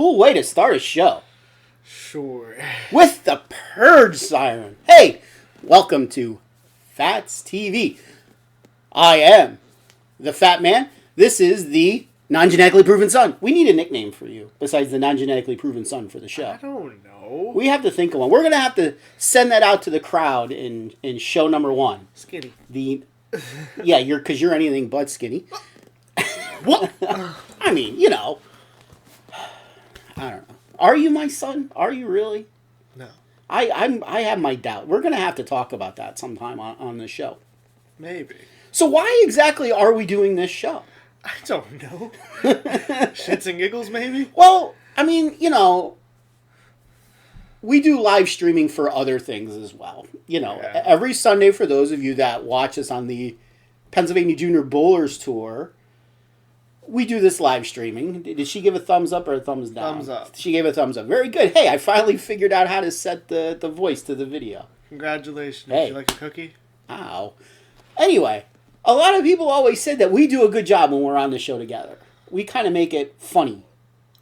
cool way to start a show. Sure. With the Purge Siren. Hey, welcome to Phatts TV. I am the Fat Man. This is the non-genetically proven son. We need a nickname for you besides the non-genetically proven son for the show. I don't know. We have to think of one. We're going to have to send that out to the crowd in show number 1. Skinny. Yeah, because you're anything but skinny. What? I mean, you know. I don't know. Are you my son? Are you really? No. I have my doubt. We're going to have to talk about that sometime on the show. Maybe. So why exactly are we doing this show? I don't know. Shits and giggles, maybe? Well, I mean, you know, we do live streaming for other things as well. You know, Yeah. Every Sunday, for those of you that watch us on the Pennsylvania Junior Bowlers Tour, we do this live streaming. Did she give a thumbs up or a thumbs down? Thumbs up. She gave a thumbs up. Very good. Hey, I finally figured out how to set the voice to the video. Congratulations. Hey. Would you like a cookie? Ow. Anyway, a lot of people always said that we do a good job when we're on the show together. We kind of make it funny.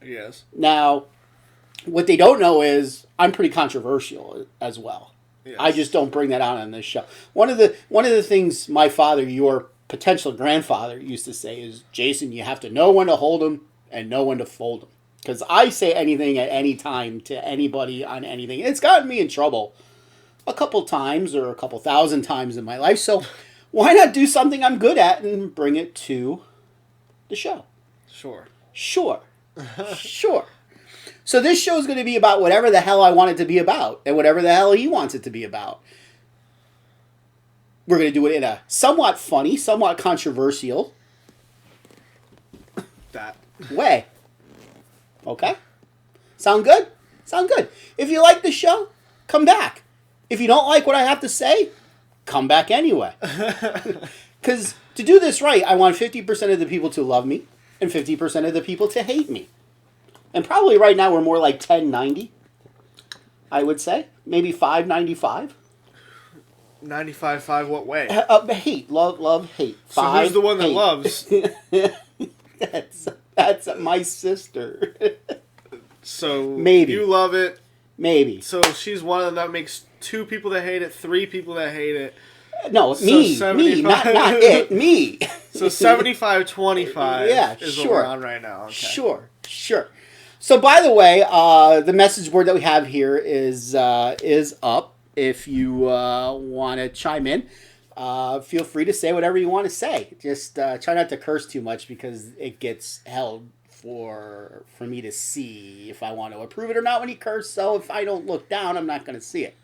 Yes. Now, what they don't know is I'm pretty controversial as well. Yes. I just don't bring that out on this show. One of the things my father, your potential grandfather, used to say is, Jason, you have to know when to hold them and know when to fold them. Because I say anything at any time to anybody on anything. It's gotten me in trouble a couple times or a couple thousand times in my life. So why not do something I'm good at and bring it to the show? Sure. Sure. So this show is going to be about whatever the hell I want it to be about and whatever the hell he wants it to be about. We're going to do it in a somewhat funny, somewhat controversial way. Okay? Sound good? Sound good. If you like the show, come back. If you don't like what I have to say, come back anyway. Because to do this right, I want 50% of the people to love me and 50% of the people to hate me. And probably right now we're more like 10-90, I would say. Maybe 5-95. 95.5 what way? Hate. Love, hate. So who's the one that hate. loves? That's my sister. So Maybe. you love it. Maybe. So she's one of them. That makes 2 people that hate it, 3 people that hate it. No, So me, 75. not it, me. So 75-25 Yeah, is sure. what we're on right now. Okay. Sure. So, by the way, the message board that we have here is up. If you want to chime in, feel free to say whatever you want to say. Just try not to curse too much because it gets held for me to see if I want to approve it or not when you curse. So if I don't look down, I'm not going to see it.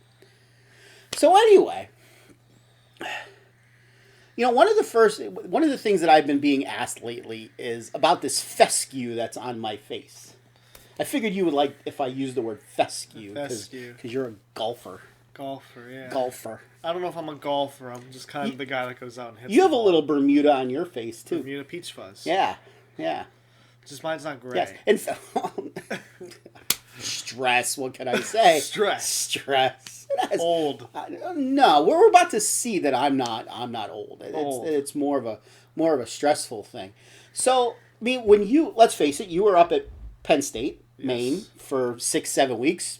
So anyway, you know, one of the things that I've been being asked lately is about this fescue that's on my face. I figured you would like if I use the word fescue because you're a golfer. Golfer, yeah. Golfer. I don't know if I'm a golfer. I'm just kind of the guy that goes out and hits. You have the a ball. little Bermuda on your face too. Bermuda peach fuzz. Yeah. Just mine's not gray. Yes. Stress. What can I say? Stress. Old. No, we're about to see that I'm not old. Old. It's more of a stressful thing. So, I mean, let's face it, you were up at Penn State, Maine, for 6-7 weeks.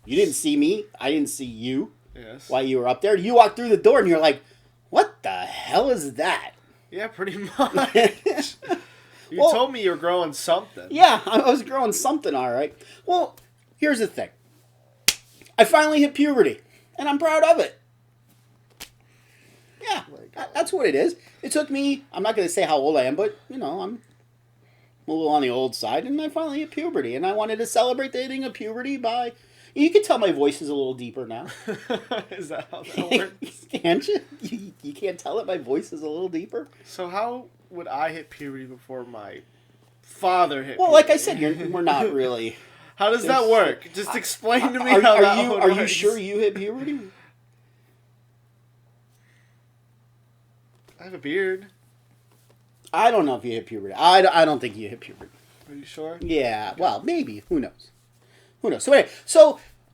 You didn't see me. I didn't see you. Yes. While you were up there. You walked through the door and you're like, what the hell is that? Yeah, pretty much. You told me you were growing something. Yeah, I was growing something, all right. Well, here's the thing. I finally hit puberty, and I'm proud of it. Yeah, that's what it is. It took me, I'm not going to say how old I am, but, you know, I'm a little on the old side, and I finally hit puberty, and I wanted to celebrate the hitting of puberty by... You can tell my voice is a little deeper now. Is that how that works? Can't you? You can't tell that my voice is a little deeper? So how would I hit puberty before my father hit puberty? Well, like I said, we're not really... How does that work? Just explain to me how that works. Are you sure you hit puberty? I have a beard. I don't know if you hit puberty. I don't think you hit puberty. Are you sure? Yeah, well, maybe. Who knows? So anyway,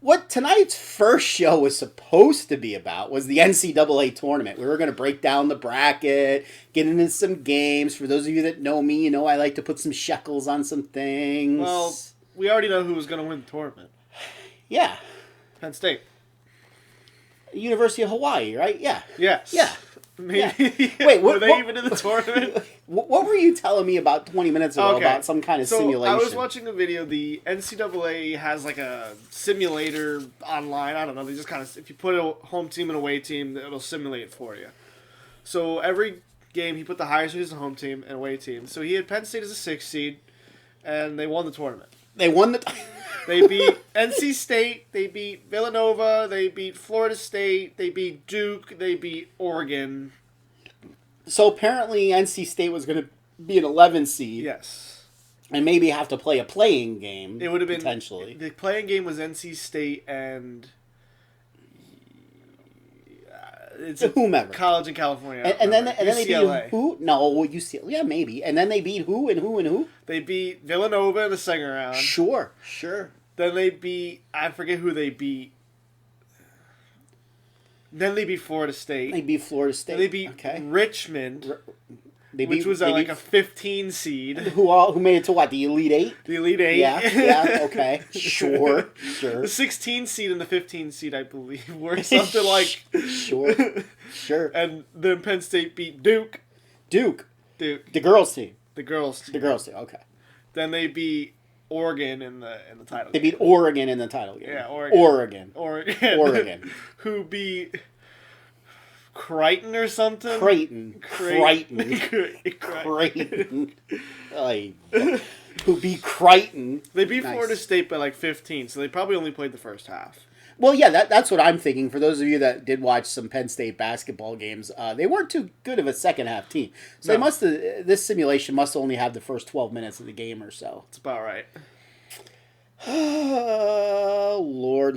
what tonight's first show was supposed to be about was the NCAA tournament. We were going to break down the bracket, get into some games. For those of you that know me, you know I like to put some shekels on some things. Well, we already know who was going to win the tournament. Yeah. Penn State. University of Hawaii, right? Yeah. Yes. Yeah. Maybe. Yeah. Wait, were they even in the tournament? What were you telling me about 20 minutes ago about some kind of simulation? I was watching a video. The NCAA has like a simulator online. I don't know. They just kind of, if you put a home team and away team, it'll simulate for you. So every game, he put the highest seed as a home team and away team. So he had Penn State as a 6th seed, and they won the tournament. They won the... They beat NC State, they beat Villanova, they beat Florida State, they beat Duke, they beat Oregon. So apparently NC State was going to be an 11 seed. Yes. And maybe have to play a playing game. It would have been... Potentially. The playing game was NC State and... It's whomever. College in California. And then they beat who? No, UCLA. Yeah, maybe. And then they beat who and who and who? They beat Villanova in the second round. Sure. Then they beat... I forget who they beat. Then they beat Florida State. Then they beat Richmond, which was like a 15 seed. Who made it to what? The Elite Eight? The Elite Eight. Yeah, okay. Sure. The 16 seed and the 15 seed, I believe, were something like... Sure. And then Penn State beat Duke. The girls' team. The girls' team, okay. Then they beat Oregon in the title game. They beat Oregon in the title game. Yeah, Oregon. Who beat Creighton or something? Creighton. Who beat Creighton. They beat Florida State by like 15, so they probably only played the first half. Well, yeah, that's what I'm thinking. For those of you that did watch some Penn State basketball games, they weren't too good of a second half team. So they must have, this simulation must only have the first 12 minutes of the game or so. That's about right. Lord.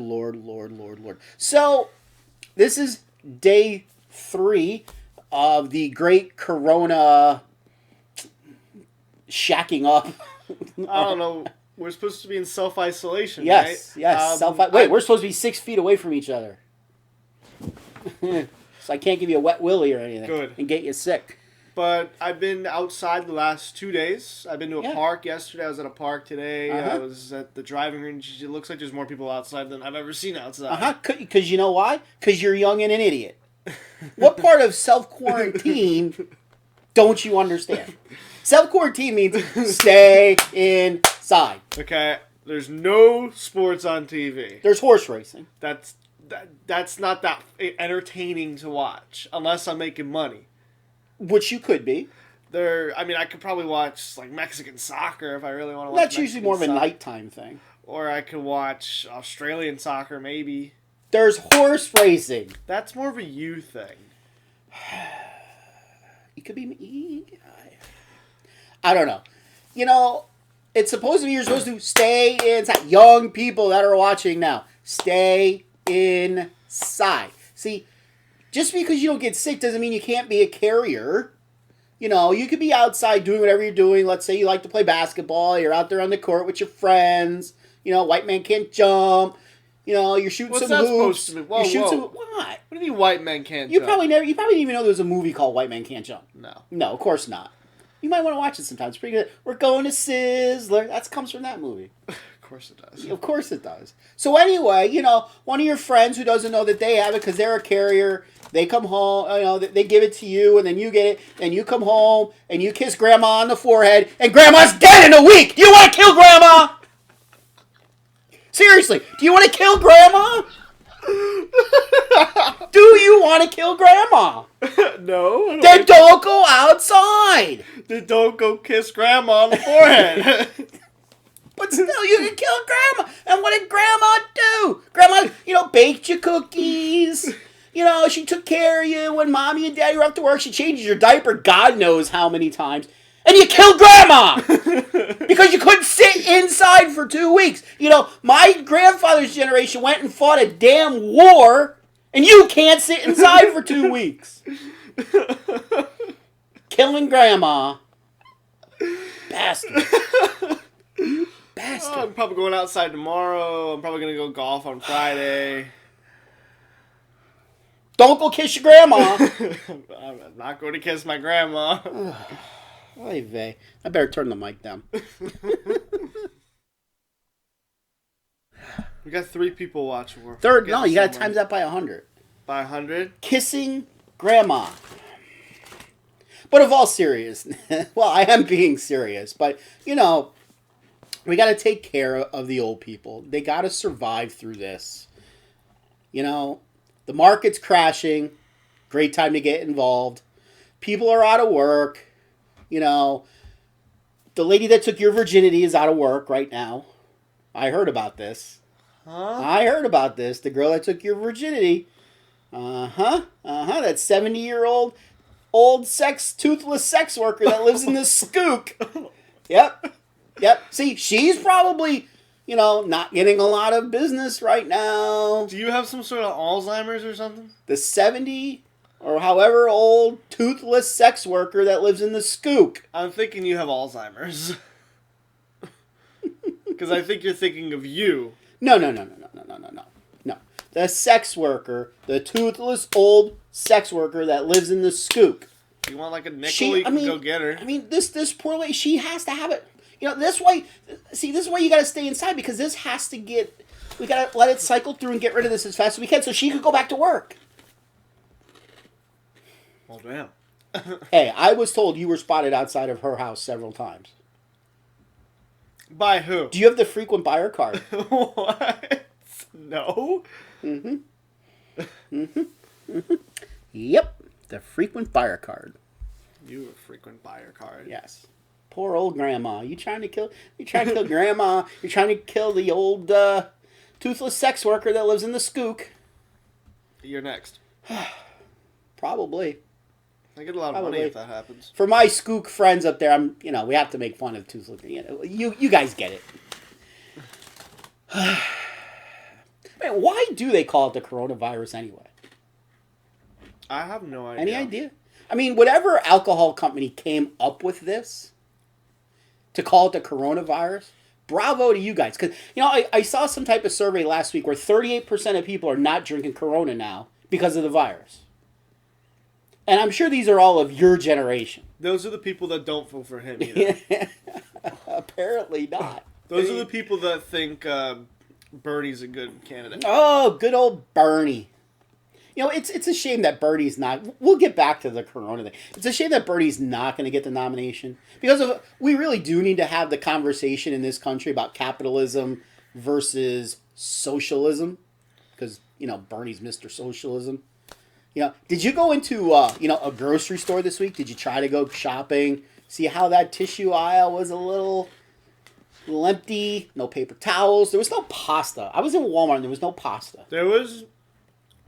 So this is day 3 of the great Corona shacking up. I don't know. We're supposed to be in self-isolation, yes, right? Yes, Wait, we're supposed to be 6 feet away from each other. So I can't give you a wet willy or anything. Good. And get you sick. But I've been outside the last 2 days. I've been to a park yesterday. I was at a park today. I was at the driving range. It looks like there's more people outside than I've ever seen outside. Because you know why? Because you're young and an idiot. What part of self-quarantine don't you understand? Self-quarantine means stay inside. Okay, there's no sports on TV. There's horse racing. That's not that entertaining to watch unless I'm making money. Which you could be. I could probably watch like Mexican soccer if I really want to watch. That's usually more of a nighttime thing. Or I could watch Australian soccer maybe. There's horse racing. That's more of a you thing. It could be. I don't know. You know, it's supposed to be you're supposed to stay inside. Young people that are watching now, stay inside. See, just because you don't get sick doesn't mean you can't be a carrier. You know, you could be outside doing whatever you're doing. Let's say you like to play basketball. You're out there on the court with your friends. You know, white man can't jump. You know, you're shooting some hoops. Supposed to be? Whoa. What? What do you mean white men can't jump? You probably didn't even know there was a movie called White Man Can't Jump. No, of course not. You might want to watch it sometime. It's pretty good. We're going to Sizzler. That comes from that movie. Of course it does. Of course it does. So anyway, you know, one of your friends who doesn't know that they have it because they're a carrier, they come home, you know, they give it to you, and then you get it, and you come home, and you kiss Grandma on the forehead, and Grandma's dead in a week! Do you want to kill Grandma? Seriously, do you want to kill Grandma? Do you want to kill Grandma? No. Then don't go outside. Then don't go kiss Grandma on the forehead. But still, you can kill Grandma. And what did Grandma do? Grandma, you know, baked you cookies. You know, she took care of you when Mommy and Daddy were up to work. She changes your diaper God knows how many times. And you killed Grandma! Because you couldn't sit inside for 2 weeks. You know, my grandfather's generation went and fought a damn war, and you can't sit inside for 2 weeks. Killing Grandma. Bastard. Bastard. I'm probably going outside tomorrow. I'm probably going to go golf on Friday. Don't go kiss your grandma. I'm not going to kiss my grandma. Oy vey. I better turn the mic down. We got 3 people watching. Third, no, you got to times that by 100. By 100? Kissing grandma. But of all seriousness, well, I am being serious, but, you know, we got to take care of the old people. They got to survive through this. You know, the market's crashing. Great time to get involved. People are out of work. You know, the lady that took your virginity is out of work right now. I heard about this. Huh? I heard about this. The girl that took your virginity. That 70-year-old toothless sex worker that lives in the skook. Yep. See, she's probably, you know, not getting a lot of business right now. Do you have some sort of Alzheimer's or something? The 70 or however old toothless sex worker that lives in the skook. I'm thinking you have Alzheimer's. Because I think you're thinking of you. No. The sex worker, the toothless old sex worker that lives in the skook. You want like a nickel, you can go get her. I mean, this poor lady, she has to have it. You know, this way you got to stay inside because this has to get, we got to let it cycle through and get rid of this as fast as we can so she could go back to work. Well, damn. Hey, I was told you were spotted outside of her house several times. By who? Do you have the frequent buyer card? What? No. Yep, the frequent buyer card. You have a frequent buyer card. Yes. Poor old grandma. You trying to kill grandma. You're trying to kill the old toothless sex worker that lives in the skook. You're next. Probably. I get a lot of money if that happens. For my skook friends up there, we have to make fun of toothless. You guys get it. Man, why do they call it the coronavirus anyway? I have no idea. Any idea? I mean, whatever alcohol company came up with this to call it the coronavirus, bravo to you guys. Because, I saw some type of survey last week where 38% of people are not drinking Corona now because of the virus. And I'm sure these are all of your generation. Those are the people that don't vote for him either. Apparently not. Those are the people that think Bernie's a good candidate. Oh, good old Bernie. It's a shame that Bernie's not. We'll get back to the Corona thing. It's a shame that Bernie's not going to get the nomination because we really do need to have the conversation in this country about capitalism versus socialism. Because Bernie's Mr. Socialism. Did you go into a grocery store this week? Did you try to go shopping? See how that tissue aisle was a little empty? No paper towels. There was no pasta. I was in Walmart and there was no pasta. There was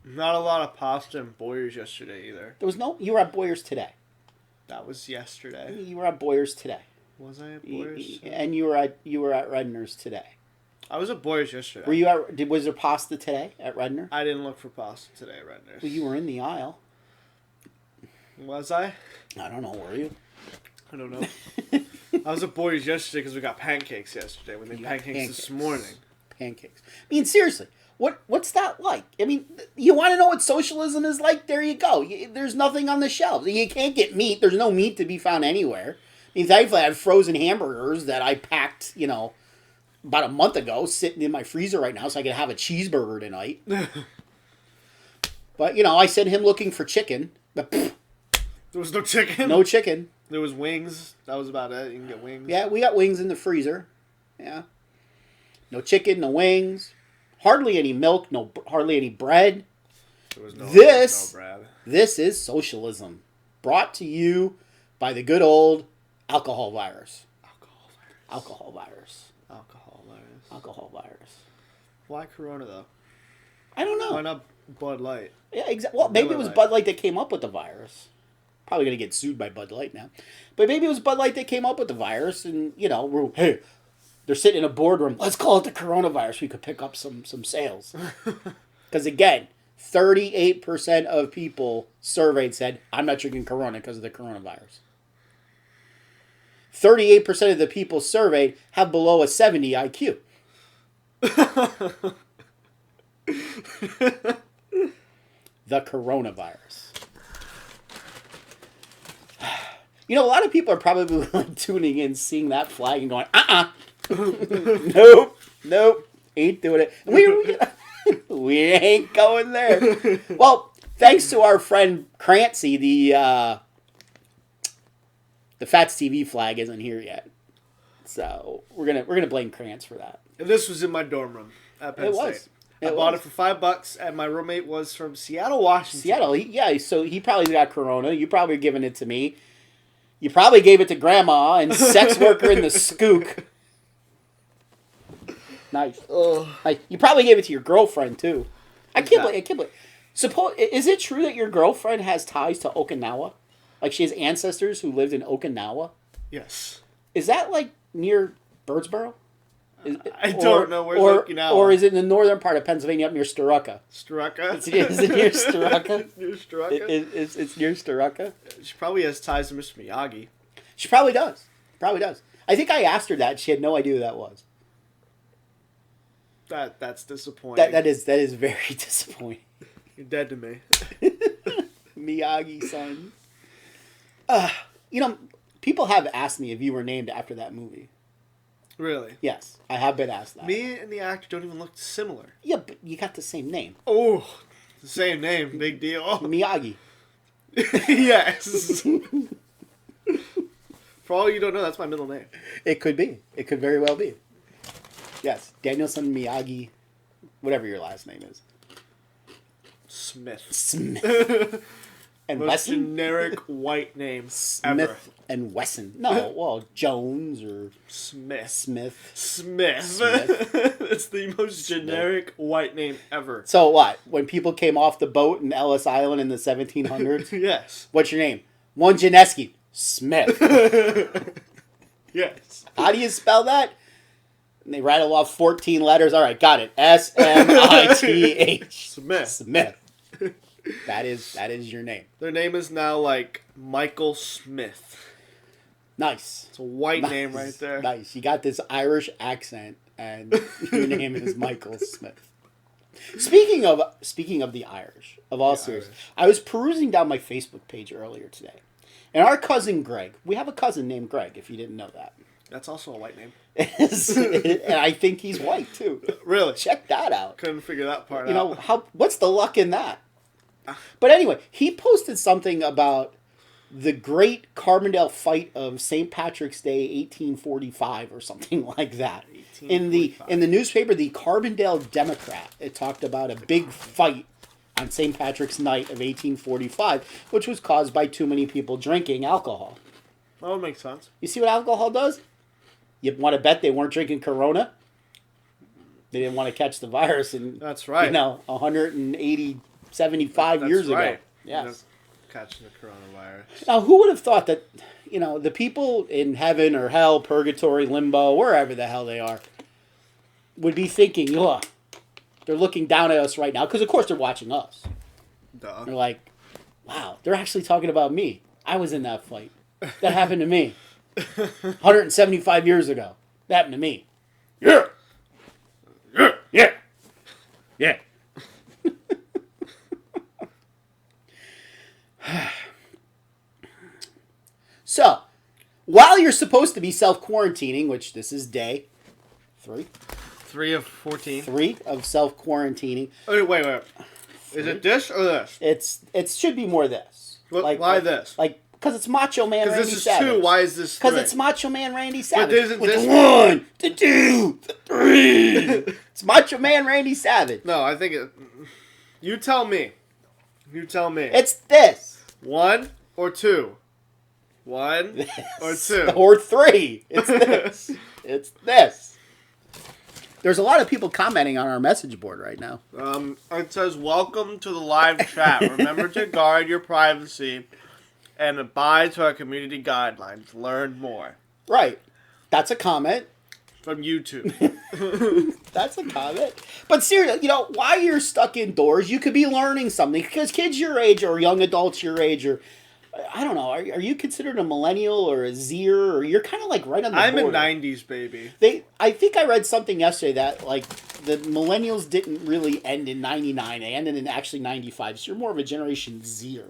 not a lot of pasta in Boyer's yesterday either. There was no. You were at Boyer's today. That was yesterday. You were at Boyer's today. Was I at Boyer's? And you were at Redner's today. I was at Boyer's yesterday. Were you was there pasta today at Redner? I didn't look for pasta today at Redner's. Well, you were in the aisle. Was I? I don't know. Were you? I don't know. I was at Boyer's yesterday because we got pancakes yesterday. We made pancakes this morning. Pancakes. I mean, seriously, what's that like? I mean, you want to know what socialism is like? There you go. There's nothing on the shelves. You can't get meat. There's no meat to be found anywhere. I mean, thankfully, I have frozen hamburgers that I packed, about a month ago, sitting in my freezer right now, so I can have a cheeseburger tonight. But, I sent him looking for chicken. But, there was no chicken? No chicken. There was wings. That was about it. You can get wings. Yeah, we got wings in the freezer. Yeah. No chicken, no wings. Hardly any milk, hardly any bread. There was no bread. This is socialism. Brought to you by the good old alcohol virus. Alcohol virus. Why Corona, though? I don't know. Why not Bud Light? Yeah, exactly. Well, maybe it was Bud Light that came up with the virus. Probably going to get sued by Bud Light now. But maybe it was Bud Light that came up with the virus, and, hey, they're sitting in a boardroom. Let's call it the coronavirus. We could pick up some sales. Because, again, 38% of people surveyed said, I'm not drinking Corona because of the coronavirus. 38% of the people surveyed have below a 70 IQ. The coronavirus. A lot of people are probably tuning in, seeing that flag and going, nope, ain't doing it. We ain't going there. Well, thanks to our friend Crancy, the Phatts TV flag isn't here yet. So we're gonna blame Krantz for that. And this was in my dorm room at Penn State. I bought it for $5, and my roommate was from Seattle, Washington. Seattle, so he probably got Corona. You probably giving it to me. You probably gave it to Grandma and sex worker in the skook. Nice. You probably gave it to your girlfriend too. I can't believe. Is it true that your girlfriend has ties to Okinawa? Like she has ancestors who lived in Okinawa? Yes. Is that like near Birdsboro? I don't know where's Okinawa. Or is it in the northern part of Pennsylvania up near Storuca? Storuca? Is it near Storuca? It's near Storuca? It's near Storuca? She probably has ties to Mr. Miyagi. She probably does. I think I asked her that. She had no idea who that was. That's disappointing. That is very disappointing. You're dead to me. Miyagi-san. People have asked me if you were named after that movie. Really? Yes, I have been asked that. Me and the actor don't even look similar. Yeah, but you got the same name. Oh, the same name. Big deal. Miyagi. Yes. For all you don't know, that's my middle name. It could be. It could very well be. Yes, Danielson Miyagi, whatever your last name is. Smith. And Most Wesson? generic white name Smith ever. and Wesson. No, well, Jones or Smith. Smith. It's the most generic white name ever. So what? When people came off the boat in Ellis Island in the 1700s? Yes. What's your name? One Janeski. Smith. Yes. How do you spell that? And they rattle off 14 letters. All right, got it. S-M-I-T-H. Smith. That is your name. Their name is now like Michael Smith. Nice. It's a white name right there. Nice. You got this Irish accent, and your name is Michael Smith. Speaking of the Irish, of all seriousness, I was perusing down my Facebook page earlier today, and our cousin Greg. We have a cousin named Greg. If you didn't know that. That's also a white name. And I think he's white too. Really? Check that out. Couldn't figure that part out. You know what's the luck in that? But anyway, he posted something about the great Carbondale fight of St. Patrick's Day, 1845, or something like that. In the newspaper, the Carbondale Democrat, it talked about a big fight on St. Patrick's Night of 1845, which was caused by too many people drinking alcohol. That would make sense. You see what alcohol does? You want to bet they weren't drinking Corona? They didn't want to catch the virus in, that's right. 75 years ago. Yes. Catching the coronavirus. Now, who would have thought that, the people in heaven or hell, purgatory, limbo, wherever the hell they are, would be thinking, oh, they're looking down at us right now. Because, of course, they're watching us. Duh. They're like, wow, they're actually talking about me. I was in that fight. That happened to me. 175 years ago. That happened to me. Yeah. Yeah. Yeah. Yeah. So, while you're supposed to be self-quarantining, which this is day 3. 3 of 14. 3 of self-quarantining. Oh, wait. Is it this or this? It should be more this. Why this? Because it's Macho Man Randy Savage. Because this is Savage. 2. Why is this 3? Because it's Macho Man Randy Savage. But isn't with this... the 1, the 2, the 3. It's Macho Man Randy Savage. No, I think it... You tell me. It's this. 1 or 2? 1 This. or 2? Or 3. It's this. It's this. There's a lot of people commenting on our message board right now. It says, welcome to the live chat. Remember to guard your privacy and abide to our community guidelines. Learn more. Right. That's a comment. From YouTube. That's a comment. But seriously, while you're stuck indoors, you could be learning something. Because kids your age or young adults your age or... I don't know. Are you considered a millennial or a Zer? Or you're kind of like right on the border. I'm a 90s baby. I think I read something yesterday that like the millennials didn't really end in 99. They ended in actually 95. So you're more of a Generation Zer.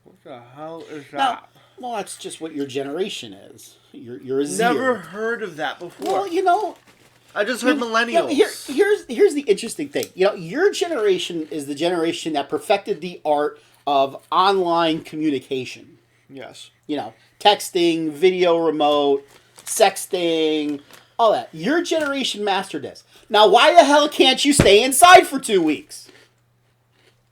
What the hell is that? Now, well, that's just what your generation is. You're a Zer. Never heard of that before. Well, I just heard millennials. Here's the interesting thing. Your generation is the generation that perfected the art of online communication. Yes. Texting, video remote, sexting, all that. Your generation mastered this. Now, why the hell can't you stay inside for 2 weeks?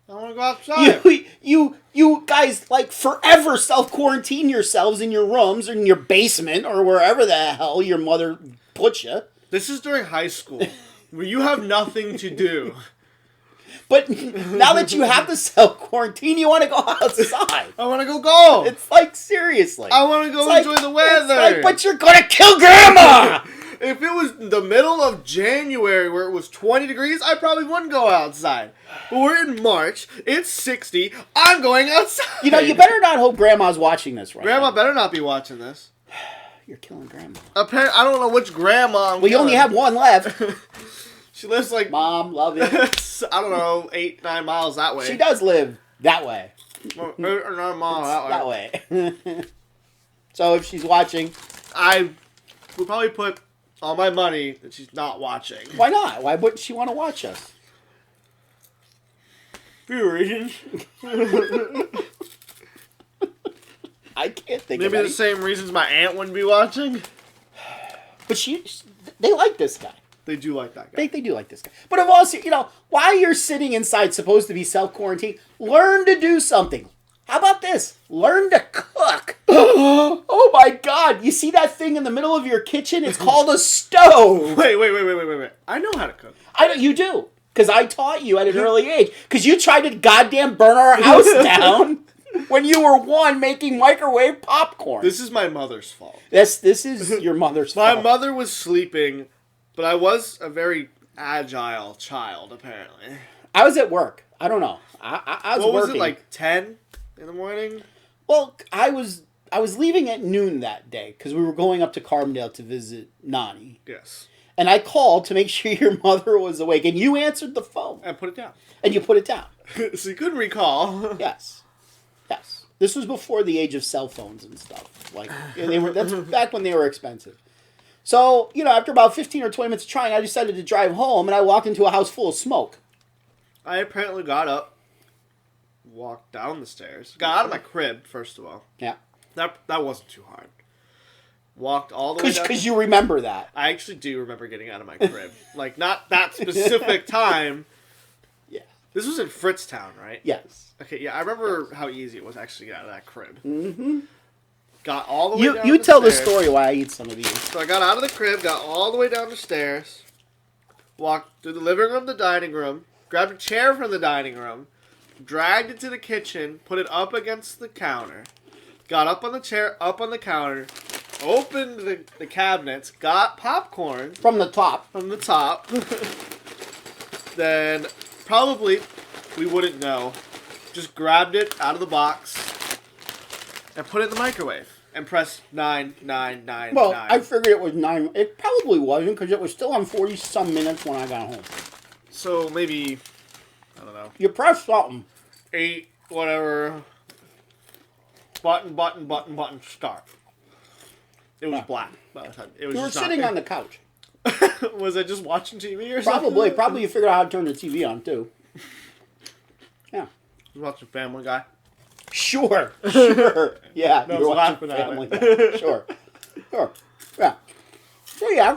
I want to go outside. You guys, like, forever self-quarantine yourselves in your rooms or in your basement or wherever the hell your mother put you. This is during high school, where you have nothing to do. But now that you have to self-quarantine, you want to go outside. I want to go golf. It's like, seriously. I want to go enjoy the weather. But you're going to kill Grandma! If it was the middle of January where it was 20 degrees, I probably wouldn't go outside. But we're in March. It's 60. I'm going outside. You better not hope Grandma's watching this right Grandma now. better not be watching this. You're killing Grandma. I don't know which grandma I'm Well, you only have one left. She lives like... Mom, love you. I don't know, 8-9 miles that way. She does live that way. 8-9 miles that way. So if she's watching... I would probably put all my money that she's not watching. Why not? Why wouldn't she want to watch us? Few reasons. I can't think Maybe of the same reasons my aunt wouldn't be watching. But they like this guy. They do like that guy. They do like this guy. But of all, while you're sitting inside supposed to be self-quarantine, learn to do something. How about this? Learn to cook. Oh my God. You see that thing in the middle of your kitchen? It's called a stove. Wait. I know how to cook. I know you do. Because I taught you at an early age. Because you tried to goddamn burn our house down when you were making microwave popcorn. This is my mother's fault. This is your mother's fault. My mother was sleeping, but I was a very agile child, apparently. I was at work. I don't know. I was working. What was it, like 10 in the morning? Well, I was leaving at noon that day because we were going up to Carbondale to visit Nani. Yes. And I called to make sure your mother was awake, and you answered the phone. And put it down. And you put it down. So you couldn't recall. Yes. This was before the age of cell phones and stuff. That's back when they were expensive. So, after about 15 or 20 minutes of trying, I decided to drive home, and I walked into a house full of smoke. I apparently got up, walked down the stairs, got out of my crib, first of all. Yeah. That wasn't too hard. Walked all the way down. Because you remember that. I actually do remember getting out of my crib. Like, not that specific time. Yeah. This was in Fritztown, right? Yes. Okay, yeah, I remember how easy it was actually to get out of that crib. Mm-hmm. Got all the way down You the tell stairs. the story why I eat some of these. So I got out of the crib, got all the way down the stairs, walked through the living room, the dining room, grabbed a chair from the dining room, dragged it to the kitchen, put it up against the counter, got up on the chair, up on the counter, opened the cabinets, got popcorn. From the top. Then, probably, we wouldn't know, just grabbed it out of the box and put it in the microwave. And pressed 9. Well, I figured it was 9. It probably wasn't because it was still on 40-some minutes when I got home. So maybe, I don't know. You pressed something. 8, whatever. Button, start. It was black by the time. It was You were just sitting on the couch. Was I just watching TV or something? Probably you figured out how to turn the TV on, too. Yeah. I was watching Family Guy. Sure. Yeah, No, you're laughing watching at Family it. Guy. Sure. Yeah.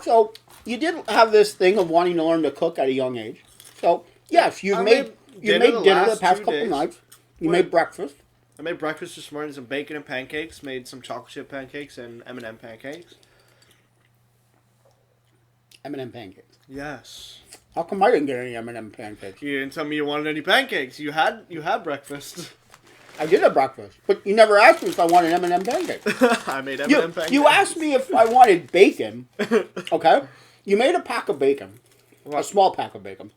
So you did have this thing of wanting to learn to cook at a young age. So, yes, you've made dinner the past couple nights. You made breakfast. I made breakfast this morning, some bacon and pancakes, made some chocolate chip pancakes and M&M pancakes. M&M pancakes. Yes. How come I didn't get any M&M pancakes? You didn't tell me you wanted any pancakes. You had breakfast. I did have breakfast, but you never asked me if I wanted M&M pancakes. I made M&M pancakes. You asked me if I wanted bacon, okay? You made a pack of bacon, a small pack of bacon.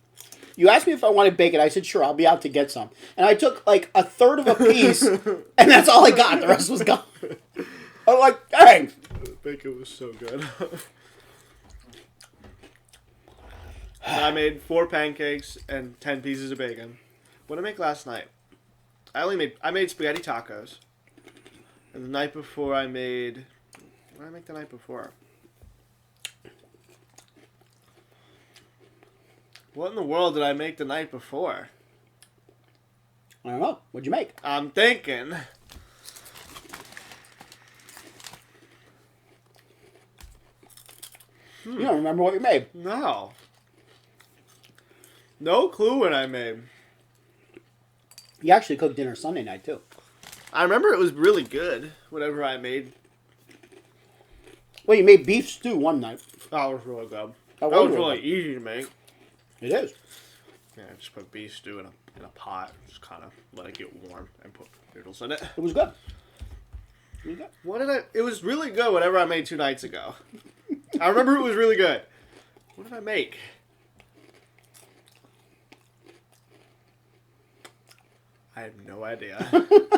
You asked me if I wanted bacon. I said, sure, I'll be out to get some. And I took like a third of a piece, and that's all I got. The rest was gone. I'm like, thanks. Bacon was so good. I made 4 pancakes and 10 pieces of bacon. What did I make last night? I made spaghetti tacos. And the night before I made... What did I make the night before? What in the world did I make the night before? I don't know. What'd you make? I'm thinking. You don't remember what you made. No. No clue what I made. You actually cooked dinner Sunday night, too. I remember it was really good, whatever I made. Well, you made beef stew one night. That was really good. That That was was really good. easy to make. It is. Yeah, just put beef stew in a pot. Just kind of let it get warm and put noodles in it. It was good. It was good. What did I... It was really good, whatever I made 2 nights ago. I remember it was really good. What did I make? I have no idea.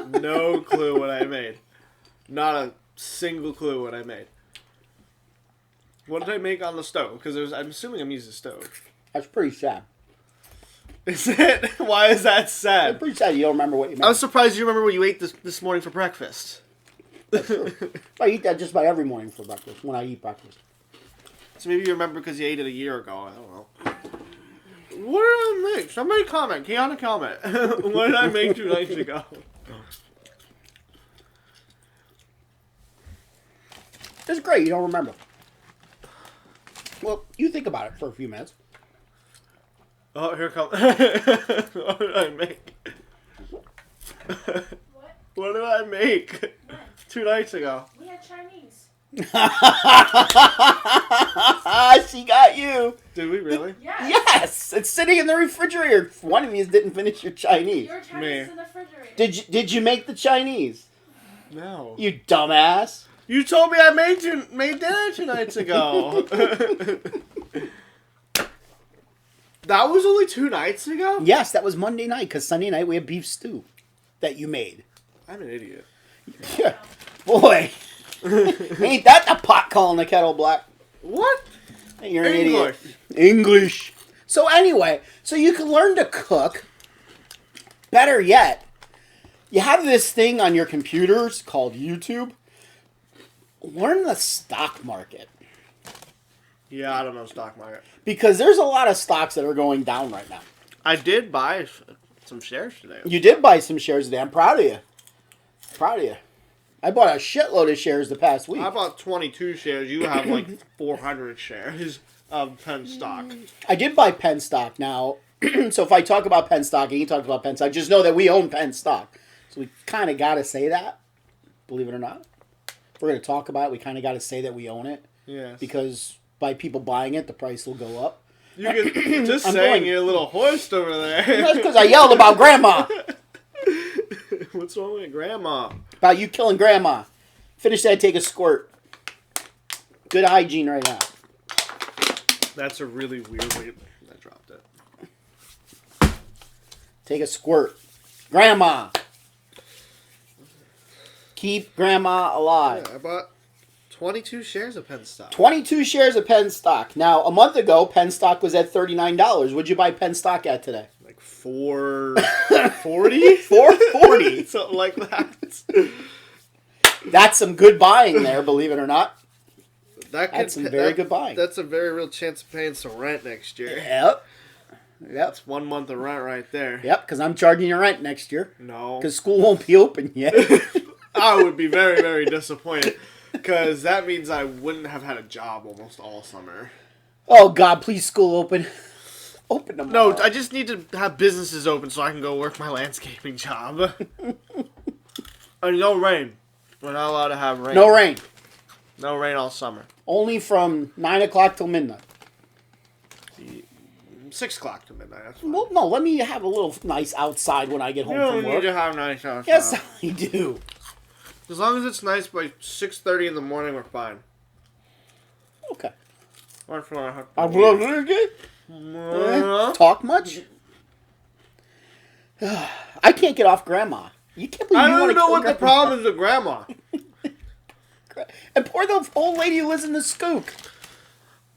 No clue what I made. Not a single clue what I made. What did I make on the stove? Because I'm assuming I'm using the stove. That's pretty sad. Is it? Why is that It's sad? pretty sad you don't remember what you made. I was surprised you remember what you ate this morning for breakfast. I eat that just about every morning for breakfast, when I eat breakfast. So maybe you remember because you ate it a year ago. I don't know. What did I make? Somebody comment. Kiana comment. What did I make 2 nights ago? It's great you don't remember. Well, you think about it for a few minutes. Oh, here comes. What did I make? What? What did I make When? 2 nights ago? We had Chinese. She got you. Did we really? Yes. Yes, it's sitting in the refrigerator. One of you didn't finish your Chinese. Your Chinese Me. in the refrigerator. Did you make the Chinese? No. You dumbass. You told me I made dinner 2 nights ago. That was only 2 nights ago? Yes, that was Monday night because Sunday night we had beef stew that you made. I'm an idiot. Yeah. Boy, ain't that the pot calling the kettle black? What? You're an English. idiot. English. So anyway, so you can learn to cook. Better yet, you have this thing on your computers called YouTube. Learn the stock market. Yeah, I don't know stock market. Because there's a lot of stocks that are going down right now. I did buy some shares today. You did buy some shares today. I'm proud of you. Proud of you. I bought a shitload of shares the past week. I bought 22 shares. You have like 400 shares of Penn stock. I did buy Penn stock now. So if I talk about Penn stock and he talks about Penn stock, just know that we own Penn stock. So we kind of got to say that, believe it or not. If we're going to talk about it, we kind of got to say that we own it. Yes. Because by people buying it, the price will go up. You can just I'm saying going- you're a little hoist over there. That's because I yelled about Grandma. What's wrong with Grandma? About you killing Grandma. Finish that, take a squirt. Good hygiene right now. That's a really weird way. I dropped it. Take a squirt. Grandma. Keep Grandma alive. Yeah, I bought 22 shares of Penn stock. 22 shares of Penn stock. Now, a month ago, Penn stock was at $39. What'd you buy Penn stock at today? Like 440? $4.40. Something like that. That's some good buying there, believe it or not. That's some very good buying. That's a very real chance of paying some rent next year. Yep. Yep. That's 1 month of rent right there. Yep, because I'm charging you rent next year. No. Because school won't be open yet. I would be very, very disappointed. Because that means I wouldn't have had a job almost all summer. Oh, God, please, school open. Open tomorrow. No, I just need to have businesses open so I can go work my landscaping job. And no rain. We're not allowed to have rain. No rain. No rain all summer. Only from 9 o'clock till midnight. 6 o'clock to midnight. That's fine. Well, no, let me have a little nice outside when I get home You don't from need work. to have nice outside. Yes, I do. As long as it's nice by 6:30 in the morning, we're fine. Okay. Or if you want to have I'm really good. Talk much? I can't get off Grandma. You can't believe I you don't want even to know kill what the Grandma. problem is with Grandma. And poor the old lady who lives in the Skook.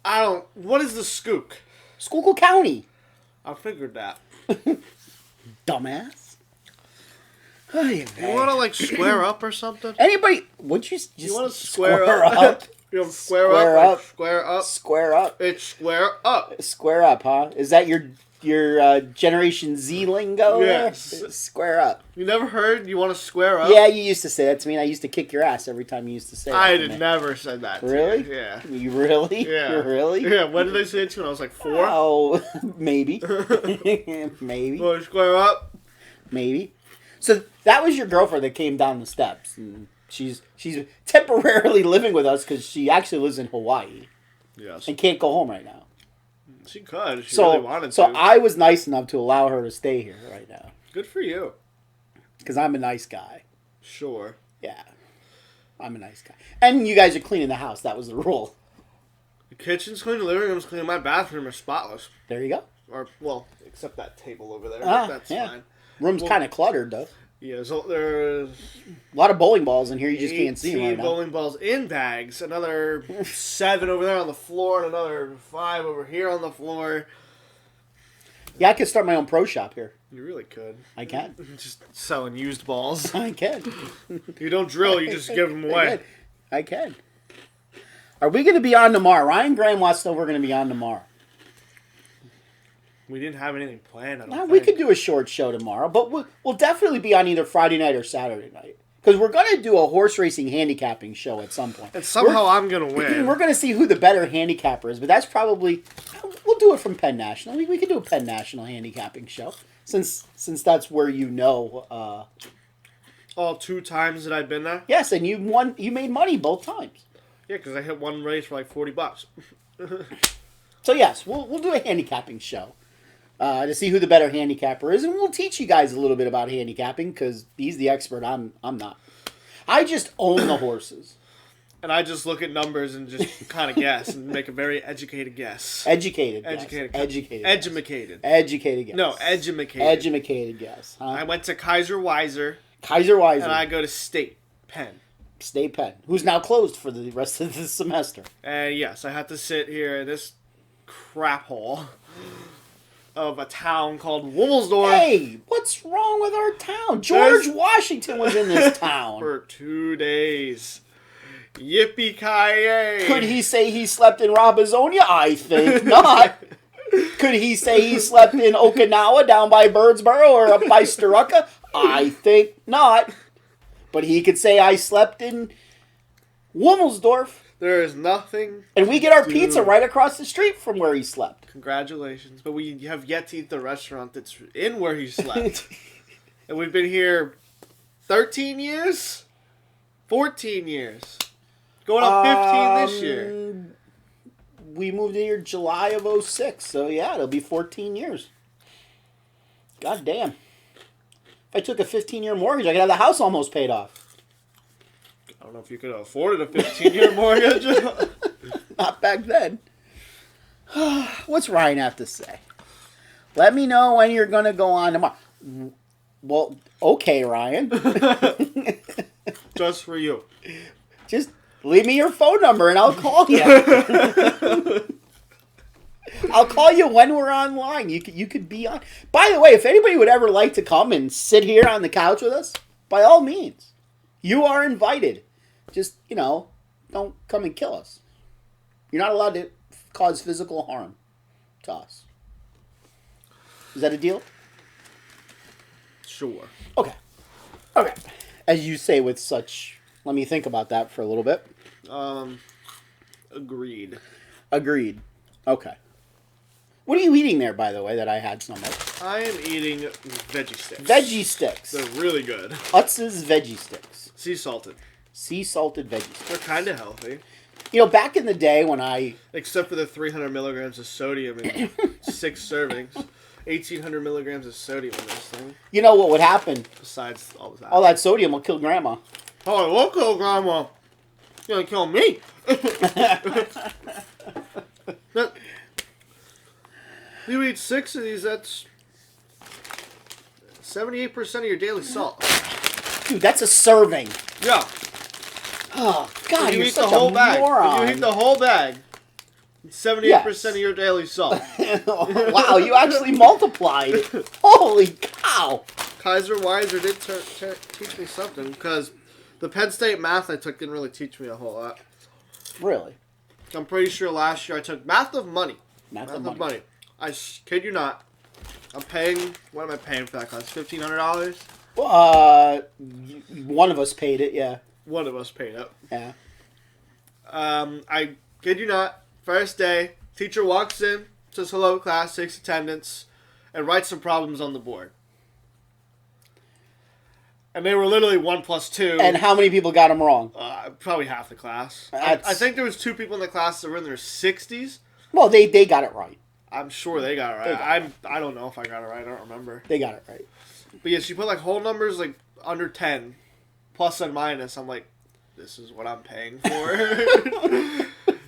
I don't... What is the skook? Schuylkill County. I figured that. Dumbass. Ay, You want to, like, square up or something? Anybody, would you just You want to square up? You know, square Square up. up. Square up. Square up. It's square up. Square up, huh? Is that your Generation Z lingo? Yes. There? Square up. You never heard you want to square up? Yeah, you used to say that to me, and I used to kick your ass every time you used to say that. I to me. never said that. To Really? you. Yeah. You really? Yeah. Really? Yeah. When did I say it to you? When I was like 4? Oh, maybe. Maybe. Want to square up? Maybe. So that was your girlfriend that came down the steps, and she's temporarily living with us because she actually lives in Hawaii Yes. and can't go home right now. She could. She So, really wanted so to. I was nice enough to allow her to stay here right now Good for you. because I'm a nice guy. Sure. Yeah, I'm a nice guy. And you guys are cleaning the house. That was the rule. The kitchen's clean, the living room's clean, my bathroom is spotless. There you go. Or, well, except that table over there. Ah, That's yeah. fine. Room's Well- kind of cluttered though. Yeah, so there's A lot of bowling balls in here. You just can't see them 18 right now. bowling balls in bags, another 7 over there on the floor, and another 5 over here on the floor. Yeah, I could start my own pro shop here. You really could. I can. Just selling used balls. I can. You don't drill, you just give them away. I can. Are we going to be on tomorrow? Ryan Graham wants to know we're going to be on tomorrow. We didn't have anything planned, I don't Nah, think. we could do a short show tomorrow, but we'll definitely be on either Friday night or Saturday night. Because we're going to do a horse racing handicapping show at some point. And somehow I'm going to win. We're going to see who the better handicapper is, but that's probably... We'll do it from Penn National. We could do a Penn National handicapping show, since that's where you know... All 2 times that I've been there? yes, and you won. You made money both times. Yeah, because I hit one race for like $40. So yes, we'll do a handicapping show to see who the better handicapper is, and we'll teach you guys a little bit about handicapping because he's the expert. I'm not. I just own the horses. And I just look at numbers and just kind of guess and make a very educated guess. Educated guess. Educated. Educated. Edumacated. Educated guess. No, edumacated. Edumacated guess. Huh? I went to Kaiser Weiser, Kaiser Weiser. and I go to State Penn. State Penn, who's now closed for the rest of the semester. And yes, I had to sit here in this crap hole of a town called Womelsdorf Hey, what's wrong with our town? George There's- Washington was in this town. for 2 days. Yippee-ki-yay! Could he say he slept in Robizonia? I think not. Could he say he slept in Okinawa down by Birdsboro or up by Starucca? I think not. But he could say I slept in Womelsdorf. There is nothing. And we get our Dude. pizza right across the street from where he slept. Congratulations, but we have yet to eat the restaurant that's in where he slept. And we've been here 13 years? 14 years. Going on 15 this year. We moved in here July of 06, so yeah, it'll be 14 years. God damn. If I took a 15-year mortgage, I could have the house almost paid off. I don't know if you could have afforded a 15-year mortgage. Not back then. What's Ryan have to say? Let me know when you're going to go on tomorrow. Well, okay, Ryan. Just for you. Just leave me your phone number and I'll call you. I'll call you when we're online. You could be on. By the way, if anybody would ever like to come and sit here on the couch with us, by all means, you are invited. Just, don't come and kill us. You're not allowed to cause physical harm to us. Is that a deal? Sure. Okay. As you say with such... Let me think about that for a little bit. Agreed. Agreed. Okay. What are you eating there, by the way, that I had so much? I am eating veggie sticks. Veggie sticks. They're really good. Utz's veggie sticks. Sea salted. Sea salted veggie sticks. They're kind of healthy. Back in the day when I... Except for the 300 milligrams of sodium in 6 servings. 1,800 milligrams of sodium in this thing. You know what would happen? Besides all of that. All that sodium will kill Grandma. Oh, I won't kill Grandma. You're gonna kill me. You eat 6 of these, that's 78% of your daily salt. Dude, that's a serving. Yeah. Oh, God, If you you're eat such the whole a bag. moron. If you eat the whole bag, it's 78% of your daily salt. Wow, you actually multiplied. Holy cow. Kaiser Weiser did teach me something, because the Penn State math I took didn't really teach me a whole lot. Really? I'm pretty sure last year I took Math of Money. Math of money. Kid you not. I'm paying. What am I paying for that class? $1,500. One of us paid it. Yeah. One of us paid it. Yeah. I kid you not. First day, teacher walks in, says hello class, takes attendance, and writes some problems on the board. And they were literally 1 plus 2. And how many people got them wrong? Probably half the class. That's- I think there was 2 people in the class that were in their 60s. Well, they got it right. I'm sure they got it right. I don't know if I got it right. I don't remember. They got it right. But yeah, she put like whole numbers like under 10, plus and minus. I'm like, this is what I'm paying for.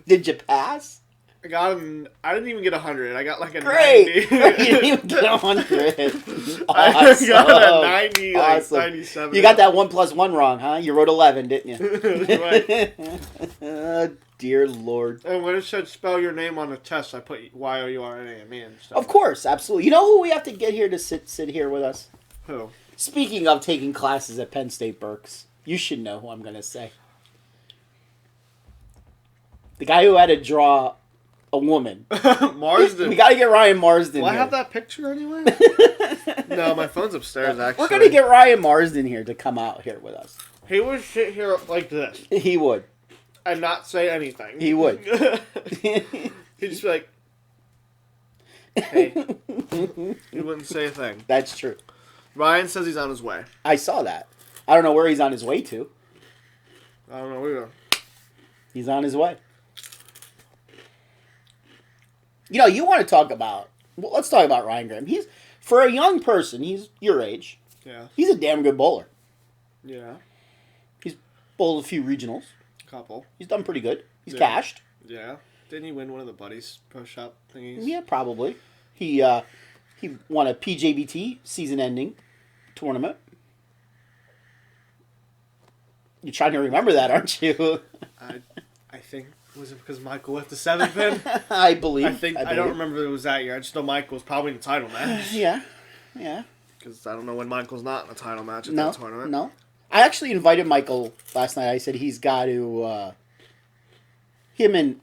Did you pass? I didn't even get 100. I got like a Great. 90. You didn't even get 100. I Awesome. got a 90, like Awesome. 97. You got that 1 plus 1 wrong, huh? You wrote 11, didn't you? Right. Oh, dear Lord. And when it said spell your name on the test, I put Y-O-U-R-N-A-M-E and stuff. Of course, absolutely. You know who we have to get here to sit here with us? Who? Speaking of taking classes at Penn State Berks, you should know who I'm going to say. The guy who had to draw a woman. Marsden. We got to get Ryan Marsden Do I here. have that picture anyway? No, my phone's upstairs, actually. We're going to get Ryan Marsden here to come out here with us. He would sit here like this He would. and not say anything. He would. He'd just be like, hey. He wouldn't say a thing. That's true. Ryan says he's on his way. I saw that. I don't know where he's on his way to. I don't know either. He's on his way. You know, you want to talk about... Well, let's talk about Ryan Graham. He's, for a young person, he's your age. Yeah. He's a damn good bowler. Yeah. He's bowled a few regionals. Couple. He's done pretty good. He's Yeah. cashed. Yeah. Didn't he win one of the buddies push-up thingies? Yeah, probably. He won a PJBT season-ending tournament. You're trying to remember that, aren't you? I think, was it because Michael left the 7th pin? I believe. I don't remember if it was that year. I just know Michael was probably in the title match. Yeah. Yeah. Because I don't know when Michael's not in the title match at No, that tournament. no. I actually invited Michael last night. I said he's got to... him and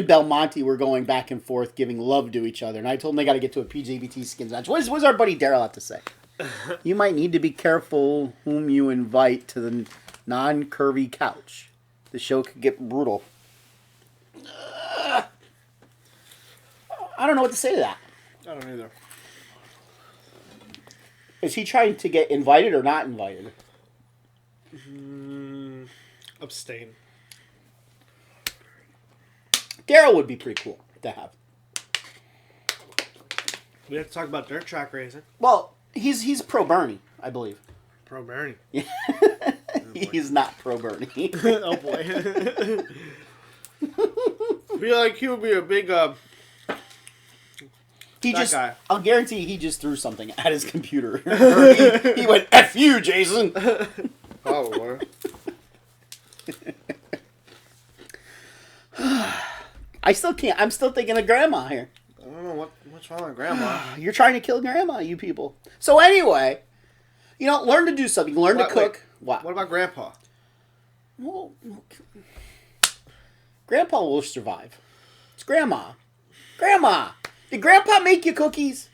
Belmonte were going back and forth, giving love to each other. And I told him they got to get to a PJBT skins match. What does our buddy Daryl have to say? You might need to be careful whom you invite to the non-curvy couch. The show could get brutal. I don't know what to say to that. I don't either. Is he trying to get invited or not invited? Abstain. Daryl would be pretty cool to have. We have to talk about dirt track racing. Well, he's pro Bernie, I believe. Pro Bernie. He's not pro Bernie. Oh boy. Feel like he would be a big guy. I'll guarantee he just threw something at his computer. he went, F you, Jason. Probably. I still can't. I'm still thinking of Grandma here. I don't know what's wrong with Grandma. You're trying to kill Grandma, you people. So anyway, learn to do something. Learn to cook. What about Grandpa? Well, Grandpa will survive. It's Grandma. Grandma, did Grandpa make you cookies?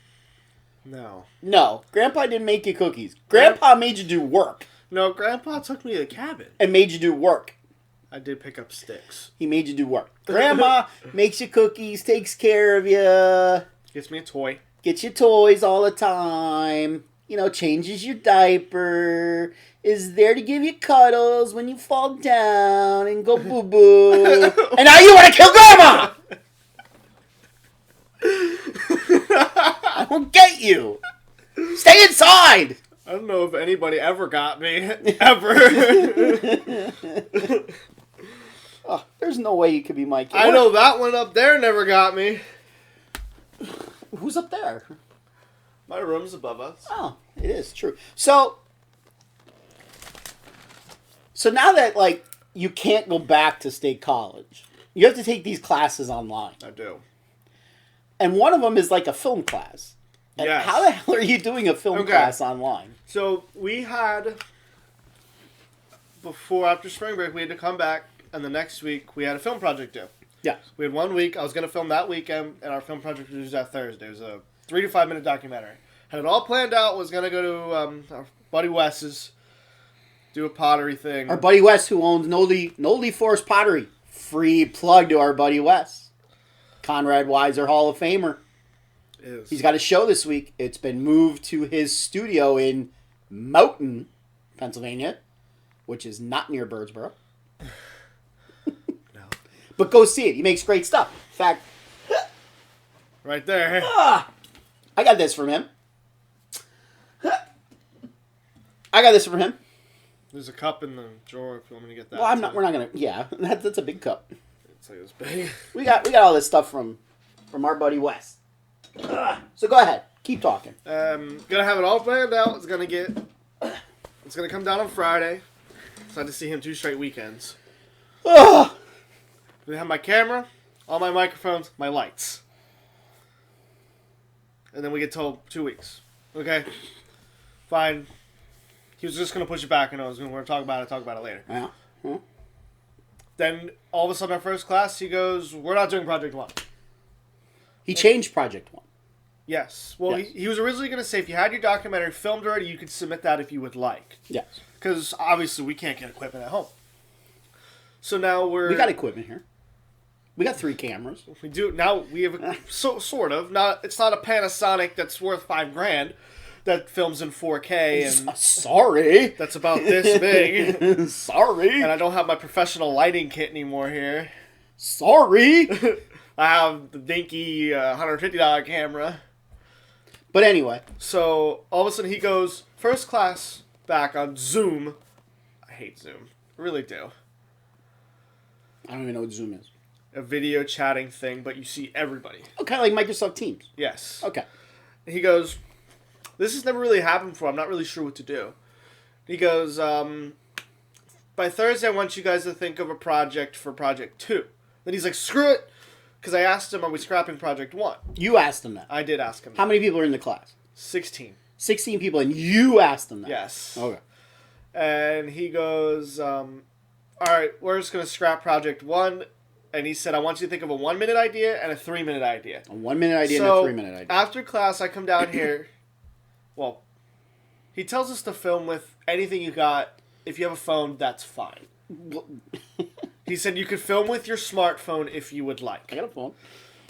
No. No, Grandpa didn't make you cookies. Grandpa made you do work. No, Grandpa took me to the cabin. And made you do work. I did pick up sticks. He made you do work. Grandma makes you cookies, takes care of you, Gets me a toy. gets you toys all the time, changes your diaper, is there to give you cuddles when you fall down and go boo-boo. And now you want to kill Grandma! I will get you. Stay inside! I don't know if anybody ever got me. Ever. Oh, there's no way you could be my kid. I know that one up there never got me. Who's up there? My room's above us. Oh, it is true. So now that, you can't go back to state college, you have to take these classes online. I do. And one of them is like a film class. And Yes. how the hell are you doing a film class online? So we had, after spring break, we had to come back and the next week we had a film project due. Yeah. We had 1 week. I was going to film that weekend, and our film project was due that Thursday. It was a 3 to 5 minute documentary. Had it all planned out. Was going to go to our buddy Wes's, do a pottery thing. Our buddy Wes, who owns Nolly Forest Pottery. Free plug to our buddy Wes. Conrad Weiser Hall of Famer. He's got a show this week. It's been moved to his studio in Mountain, Pennsylvania, which is not near Birdsboro. No. But go see it. He makes great stuff. In fact, Right there. I got this from him. I got this from him. There's a cup in the drawer if you want me to get that. Well, we're not gonna. Yeah, that's a big cup. It's like this big. We got all this stuff from our buddy Wes. So go ahead, keep talking. Gonna have it all planned out. It's gonna come down on Friday. So I had to see him 2 straight weekends. Ugh. We have my camera, all my microphones, my lights. And then we get told 2 weeks. Okay? Fine. He was just going to push it back, and I was going to talk about it later. Yeah. Hmm. Then, all of a sudden, our first class, he goes, we're not doing Project 1. He changed Project 1. Yes. Well, Yes. He was originally going to say, if you had your documentary filmed already, you could submit that if you would like. Yes. Because, obviously, we can't get equipment at home. So now We got equipment here. We got 3 cameras. We do now. We have sort of not. It's not a Panasonic that's worth $5,000 that films in 4K and Sorry. that's about this big. Sorry. And I don't have my professional lighting kit anymore here. Sorry. I have the dinky $150 camera. But anyway. So all of a sudden he goes first class back on Zoom. I hate Zoom. I really do. I don't even know what Zoom is. A video chatting thing, but you see everybody. Oh, kind of like Microsoft Teams. Yes. Okay. He goes, this has never really happened before. I'm not really sure what to do. He goes, by Thursday, I want you guys to think of a project for Project 2. Then he's like, screw it. Because I asked him, are we scrapping Project 1? You asked him that. I did ask him How many people are in the class? 16. 16 people, and you asked him that. Yes. Okay. And he goes, all right, we're just going to scrap Project 1. And he said, I want you to think of a 1-minute idea and a 3-minute idea. A 1-minute idea and a 3-minute idea. After class, I come down here. Well, he tells us to film with anything you got. If you have a phone, that's fine. He said you could film with your smartphone if you would like. I got a phone.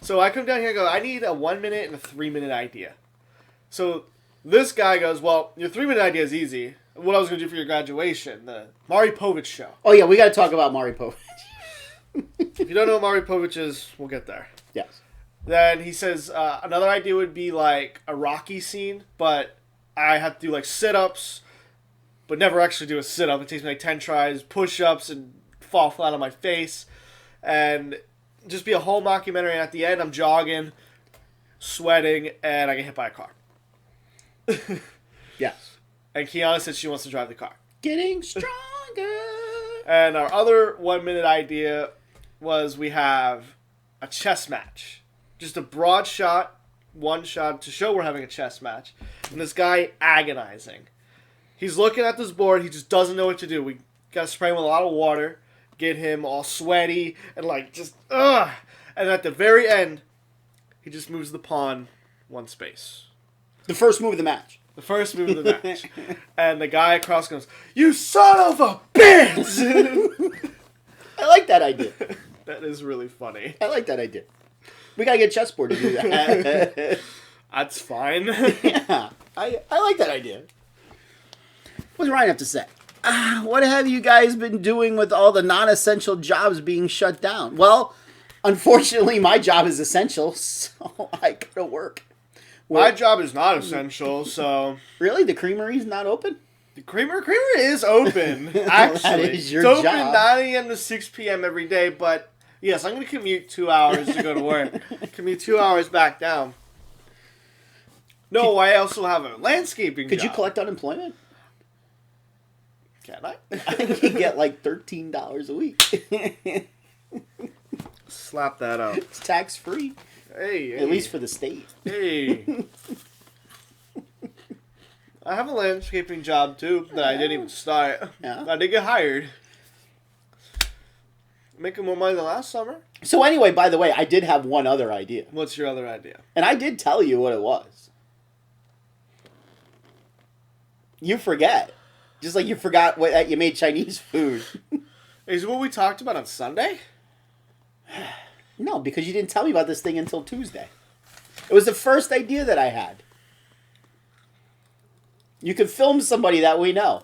So I come down here and go, I need a 1-minute and a 3-minute idea. So this guy goes, well, your 3-minute idea is easy. What I was going to do for your graduation, the Maury Povich show. Oh, yeah, we got to talk about Maury Povich. If you don't know what Maury Povich is, we'll get there. Yes. Then he says, another idea would be like a Rocky scene, but I have to do like sit-ups, but never actually do a sit-up. It takes me like 10 tries, push-ups, and fall flat on my face. And just be a whole mockumentary, and at the end I'm jogging, sweating, and I get hit by a car. Yes. And Kiana said she wants to drive the car. Getting stronger. And our other 1-minute idea was we have a chess match. Just a broad shot, one shot to show we're having a chess match. And this guy agonizing. He's looking at this board. He just doesn't know what to do. We got to spray him with a lot of water, get him all sweaty, and like just, ugh. And at the very end, he just moves the pawn 1 space. The first move of the match. The first move of the match. And the guy across goes, you son of a bitch! I like that idea. That is really funny. I like that idea. We got to get a chessboard to do that. That's fine. Yeah. I like that idea. What does Ryan have to say? What have you guys been doing with all the non-essential jobs being shut down? Well, unfortunately, my job is essential, so I go to work. My job is not essential, so... Really? The creamery's not open? The creamer is open, actually. That is your it's open job. 9 a.m. to 6 p.m. every day, but yes, I'm going to commute 2 hours to go to work. Commute 2 hours back down. No, I also have a landscaping Could job. you collect unemployment? Can I? I think you get like $13 a week. Slap that up. It's tax-free. Hey. At least for the state. Hey. I have a landscaping job, too, that I didn't even start. Yeah. I did get hired. Making more money than last summer. So anyway, by the way, I did have one other idea. What's your other idea? And I did tell you what it was. You forget. Just like you forgot that you made Chinese food. Is it what we talked about on Sunday? No, because you didn't tell me about this thing until Tuesday. It was the first idea that I had. You could film somebody that we know.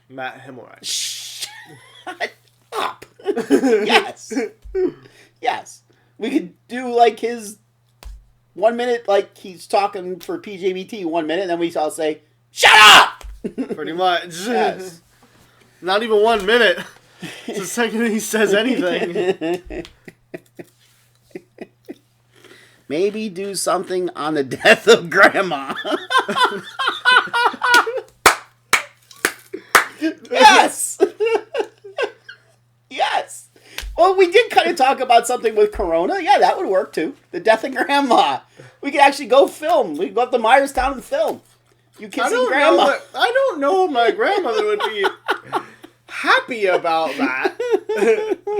Matt Himmelreich. Shut up. Yes. Yes. We could do like his 1 minute, like he's talking for PJBT 1 minute, and then we all say, "Shut up!" Pretty much. Yes. Not even 1 minute. It's the second he says anything. Maybe do something on the death of Grandma. Yes! Yes! Well, we did kind of talk about something with Corona. Yeah, that would work too. The death of Grandma. We could actually go film. We could go up to Myerstown and film. You kissing Grandma. I don't know if my grandmother would be happy about that.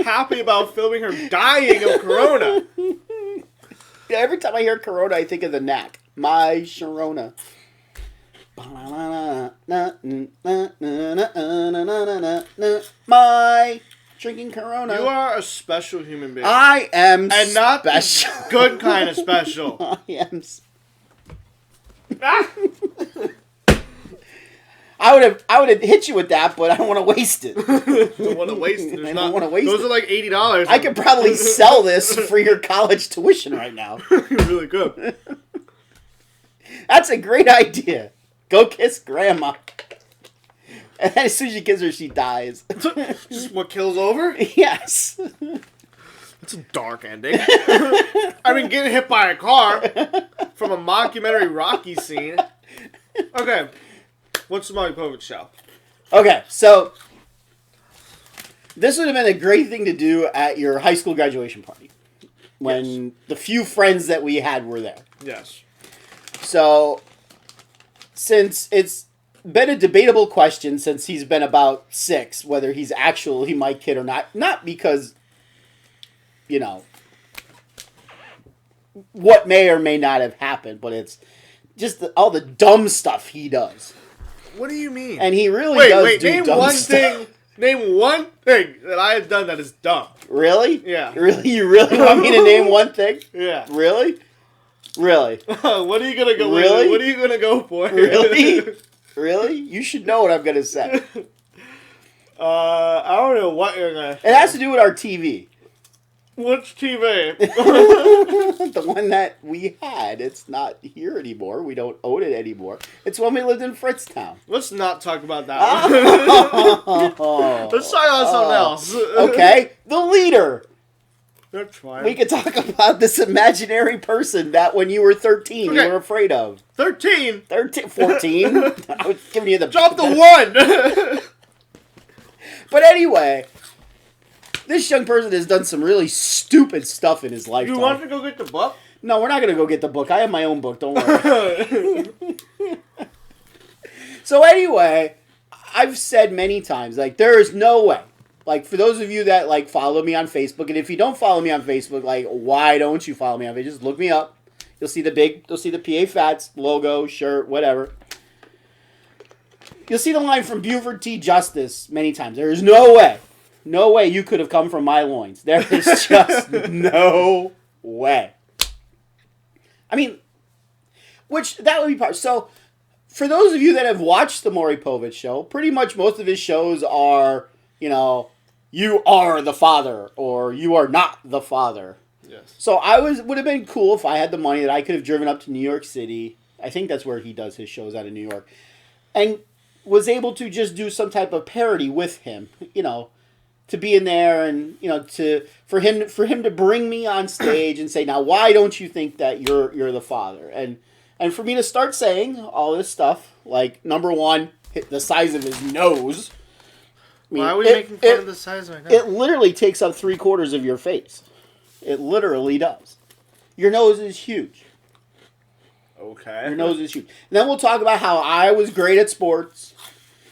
Happy about filming her dying of Corona. Yeah, every time I hear Corona, I think of the knack. My Sharona. My drinking Corona. You are a special human being. I am and not special. Good kind of special. I am. I would have hit you with that, but I don't want to waste it. Don't want to waste it. I don't want to waste those it. are like $80. I could probably sell this for your college tuition right now. Really good. That's a great idea. Go kiss Grandma. And then as soon as you kiss her, she dies. Just what kills over? Yes. That's a dark ending. I mean, getting hit by a car from a mockumentary Rocky scene. Okay. What's the Maury Povich show? Okay, so this would have been a great thing to do at your high school graduation party when the few friends that we had were there. Yes. So, since it's been a debatable question since he's been about 6, whether he's actually my kid or not because, you know, what may or may not have happened, but it's just all the dumb stuff he does. What do you mean? And he really does do name dumb one stuff. Name one thing that I have done that is dumb. Really? Yeah. Really? You really want me to name one thing? Yeah. Really? Really? What are you gonna go? Really? What are you gonna go for? Really? Really? You should know what I'm gonna say. I don't know what you're gonna. It has to do with our TV. Which TV? The one that we had. It's not here anymore. We don't own it anymore. It's when we lived in Fritztown. Let's not talk about that. Oh. Let's talk about something else. Okay. The leader. That's fine. We could talk about this imaginary person that when you were 13 you were afraid of. 13? 14? I was giving you the... Drop the 1! But anyway... This young person has done some really stupid stuff in his lifetime. You want to go get the book? No, we're not going to go get the book. I have my own book. Don't worry. So anyway, I've said many times, like, there is no way. Like, for those of you that, like, follow me on Facebook, and if you don't follow me on Facebook, like, why don't you follow me on Facebook? Just look me up. You'll see the PA Phatts logo, shirt, whatever. You'll see the line from Buford T. Justice many times. There is no way. No way you could have come from my loins. There is just no way. I mean, which, that would be part. So, for those of you that have watched the Maury Povich show, pretty much most of his shows are, you know, you are the father, or you are not the father. Yes. So, would have been cool if I had the money that I could have driven up to New York City. I think that's where he does his shows, out of New York. And was able to just do some type of parody with him, you know. To be in there and, you know, for him to bring me on stage and say, now why don't you think that you're the father? And for me to start saying all this stuff, like, number one, the size of his nose. I mean, why are we making fun of the size of my nose? It literally takes up 3/4 of your face. It literally does. Your nose is huge. Okay. Your nose is huge. And then we'll talk about how I was great at sports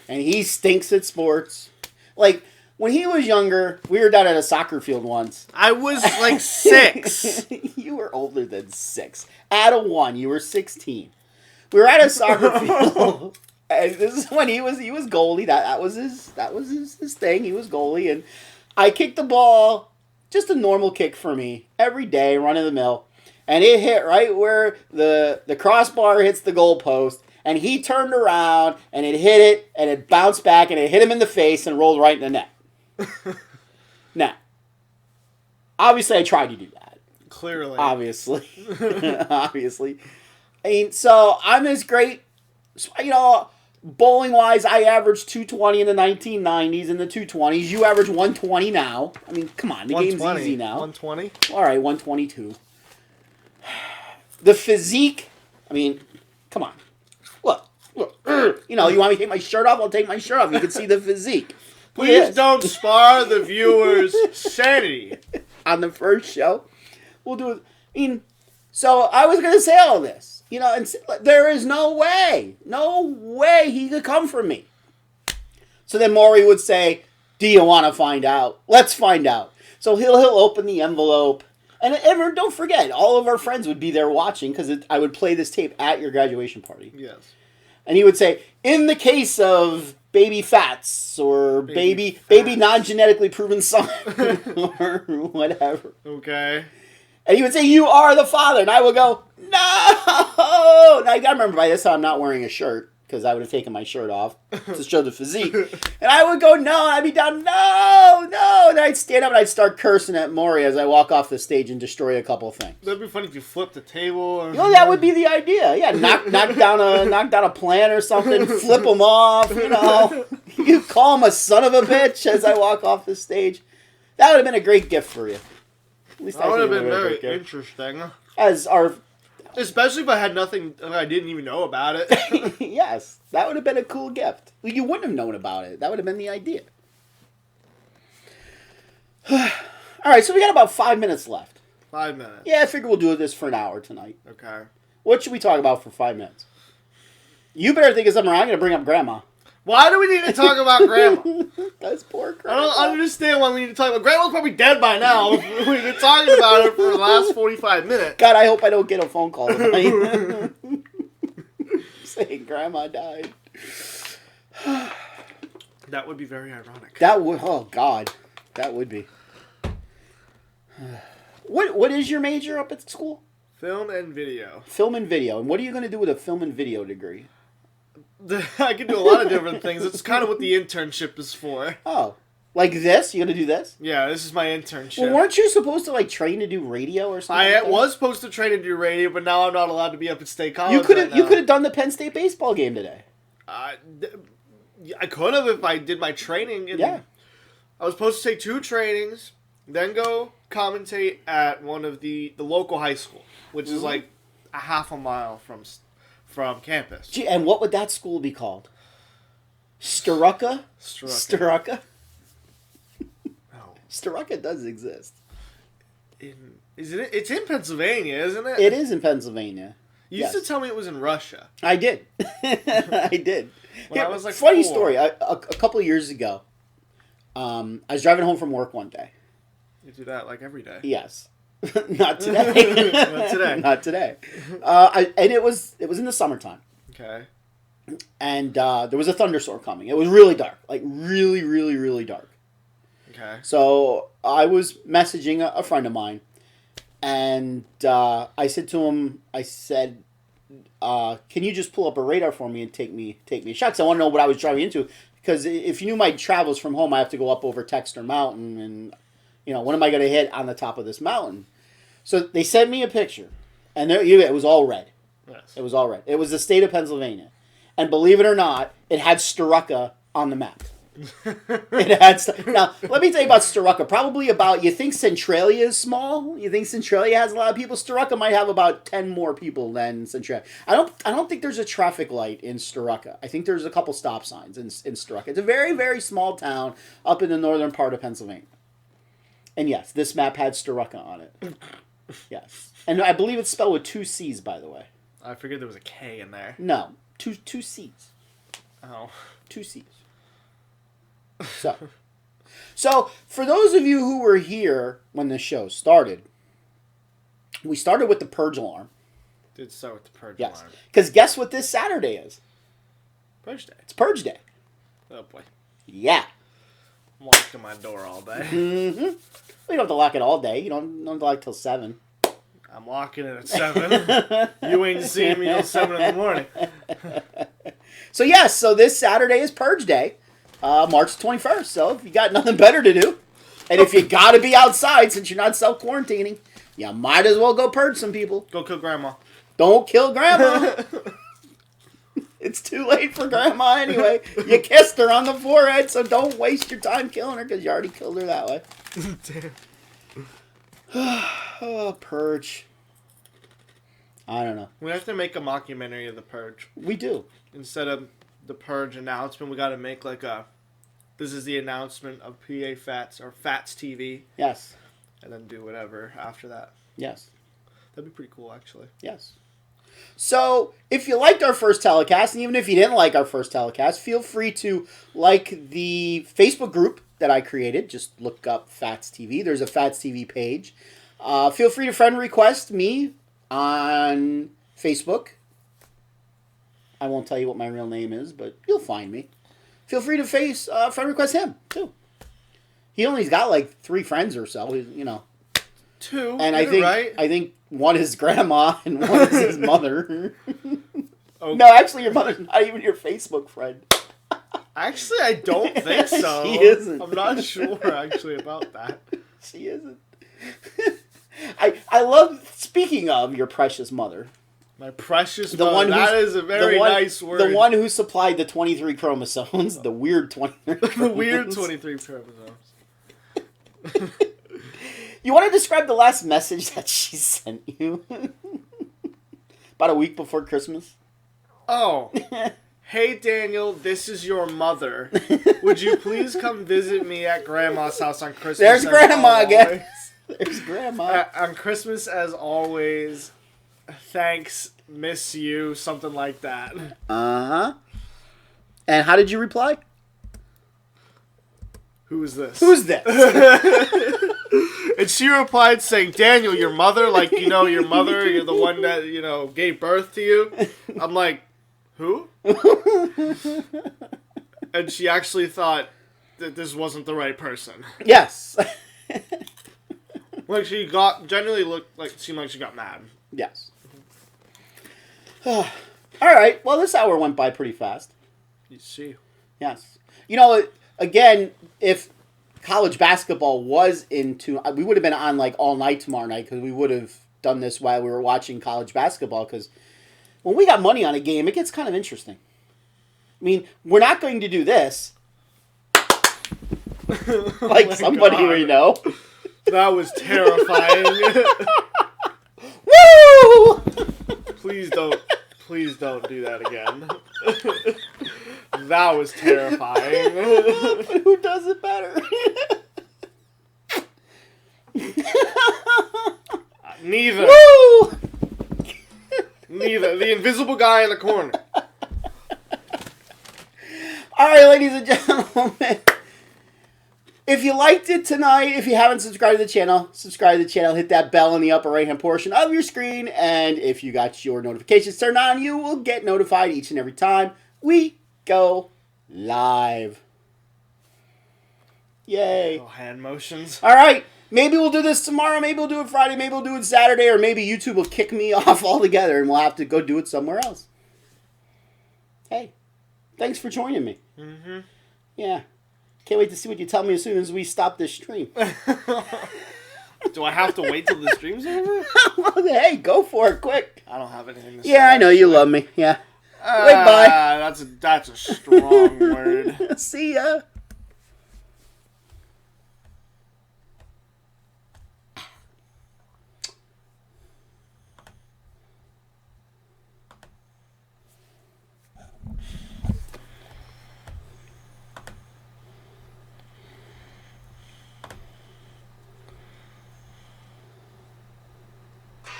and he stinks at sports. Like, When he was younger, we were down at a soccer field once. I was like 6. You were older than 6. Add a 1. You were 16. We were at a soccer field. And this is when he was goalie. That was his thing. He was goalie, and I kicked the ball, just a normal kick for me, every day, run of the mill, and it hit right where the crossbar hits the goalpost, and he turned around and it hit it, and it bounced back, and it hit him in the face and rolled right in the net. Now, obviously, I tried to do that. Clearly, obviously. I mean, so I'm this great, bowling wise, I averaged 220 in the 1990s. In the 220s, you average 120 now. I mean, come on, the game's easy now. 120. All right, 122. The physique, I mean, come on. Look. You want me to take my shirt off? I'll take my shirt off. You can see the physique. Please don't spar the viewers' sanity. On the first show, we'll do it. I mean, so I was going to say all this, and there is no way he could come from me. So then Maury would say, do you want to find out? Let's find out. So he'll open the envelope. And don't forget, all of our friends would be there watching because I would play this tape at your graduation party. Yes. And he would say, in the case of baby Phatts or baby non-genetically proven son or whatever. Okay. And he would say, you are the father. And I would go, no! Now, you got to remember, by this time, I'm not wearing a shirt because I would have taken my shirt off to show the physique. And I would go, no. And I'd be down, no. And then I'd stand up and I'd start cursing at Maury as I walk off the stage and destroy a couple things. That'd be funny if you flipped the table. That would be the idea. Yeah, knock down a plant or something, flip him off, You call him a son of a bitch as I walk off the stage. That would have been a great gift for you. At least that would have been a very great gift. interesting. Especially if I had nothing, I didn't even know about it. Yes, that would have been a cool gift. You wouldn't have known about it. That would have been the idea. All right, so we got about 5 minutes left. 5 minutes. Yeah, I figure we'll do this for an hour tonight. Okay. What should we talk about for 5 minutes? You better think of something. I'm going to bring up Grandma. Why do we need to talk about Grandma? That's poor Grandma. I don't understand why we need to talk about Grandma's probably dead by now. We've been talking about her for the last 45 minutes. God, I hope I don't get a phone call tonight. Saying Grandma died. That would be very ironic. Oh God, that would be. What is your major up at school? Film and video. Film and video. And what are you going to do with a film and video degree? I can do a lot of different things. It's kind of what the internship is for. Oh. Like this? You going to do this? Yeah, this is my internship. Well, weren't you supposed to train to do radio or something? I was supposed to train to do radio, but now I'm not allowed to be up at State College. You could have done the Penn State baseball game today. I could have if I did my training. Yeah. I was supposed to take 2 trainings, then go commentate at one of the local high school, which is like a half a mile from campus. Gee, and what would that school be called? Storuca? Storuca? No. Storuca does exist. It's in Pennsylvania, isn't it? It is in Pennsylvania. You used to tell me it was in Russia. I did. I did. When I was like funny 4. story. A couple of years ago, I was driving home from work one day. You do that like every day. Yes. Not today. Not today. Not today. And it was in the summertime. Okay. And there was a thunderstorm coming. It was really dark. Like really, really, really dark. Okay. So I was messaging a friend of mine. And I said to him, can you just pull up a radar for me and take me a shot? Because I want to know what I was driving into. Because if you knew my travels from home, I have to go up over Texter Mountain. And, what am I going to hit on the top of this mountain? So they sent me a picture. And it was all red. Yes. It was all red. It was the state of Pennsylvania. And believe it or not, it had Storuca on the map. Now, let me tell you about Storuca. Probably you think Centralia is small? You think Centralia has a lot of people? Storuca might have about 10 more people than Centralia. I don't think there's a traffic light in Storuca. I think there's a couple stop signs in Storuca. It's a very, very small town up in the northern part of Pennsylvania. And yes, this map had Storuca on it. Yes. And I believe it's spelled with 2 C's, by the way. I figured there was a K in there. No, two C's. Oh. 2 C's. So, So, for those of you who were here when the show started, we started with the purge alarm. Did start with the purge Yes. alarm. Because guess what this Saturday is? Purge day. It's Purge Day. Oh boy. Yeah. I'm locking my door all day. Mm-hmm. Well, you don't have to lock it all day. You don't have to lock it till 7. I'm locking it at 7. You ain't seeing me till 7 in the morning. So, yes. So, this Saturday is Purge Day. March 21st. So, if you got nothing better to do, and if you got to be outside since you're not self-quarantining, you might as well go purge some people. Go kill grandma. Don't kill grandma. It's too late for grandma anyway. You kissed her on the forehead, so don't waste your time killing her because you already killed her that way. Damn. Oh, Purge. I don't know. We have to make a mockumentary of the Purge. We do. Instead of the Purge announcement, we got to make like a... This is the announcement of PA Phatts or Phatts TV. Yes. And then do whatever after that. Yes. That'd be pretty cool, actually. Yes. So, if you liked our first telecast, and even if you didn't like our first telecast, feel free to like the Facebook group that I created. Just look up Phatts TV. There's a Phatts TV page. Feel free to friend request me on Facebook. I won't tell you what my real name is, but you'll find me. Feel free to friend request him, too. He only's got like 3 friends or so, you know. 2. And I think one is grandma and one is his mother. Oh. No, actually, your mother's not even your Facebook friend. Actually, I don't think so. She isn't. I'm not sure, actually, about that. She isn't. I love, speaking of your precious mother. My precious mother. That is a very nice word. The one who supplied the 23 chromosomes, the weird 23 chromosomes. The weird 23 chromosomes. You want to describe the last message that she sent you? About a week before Christmas? Oh. Hey, Daniel, this is your mother. Would you please come visit me at Grandma's house on Christmas? There's Grandma again. There's Grandma. On Christmas, as always, thanks, miss you, something like that. Uh-huh. And how did you reply? Who is this? Who's this? And she replied saying, Daniel, your mother, like, you know, your mother, you're the one that, you know, gave birth to you. I'm like, who? And she actually thought that this wasn't the right person. Yes. Like, seemed like she got mad. Yes. All right. Well, this hour went by pretty fast. You see. Yes. You know, again, if college basketball was into... We would have been on, like, all night tomorrow night because we would have done this while we were watching college basketball because when we got money on a game, it gets kind of interesting. I mean, we're not going to do this. Like somebody God. we know. That was terrifying. Woo! Please don't do that again. That was terrifying. Who does it better? Neither. Woo! Neither. The invisible guy in the corner. All right, ladies and gentlemen. If you liked it tonight, if you haven't subscribed to the channel, subscribe to the channel. Hit that bell in the upper right-hand portion of your screen. And if you got your notifications turned on, you will get notified each and every time we go live. Yay. Oh, hand motions. All right. Maybe we'll do this tomorrow. Maybe we'll do it Friday. Maybe we'll do it Saturday. Or maybe YouTube will kick me off altogether and we'll have to go do it somewhere else. Hey, thanks for joining me. Mm-hmm. Yeah. Can't wait to see what you tell me as soon as we stop this stream. Do I have to wait till the stream's over? Hey, go for it, quick. I don't have anything to say. Yeah, I know you love me. Yeah. Wait, bye. That's a strong word. See ya.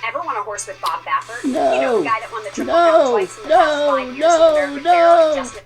Ever want a horse with Bob Baffert? No. You know, the guy that won the Triple No. Crown twice in the past 5 years with American Pharoah, just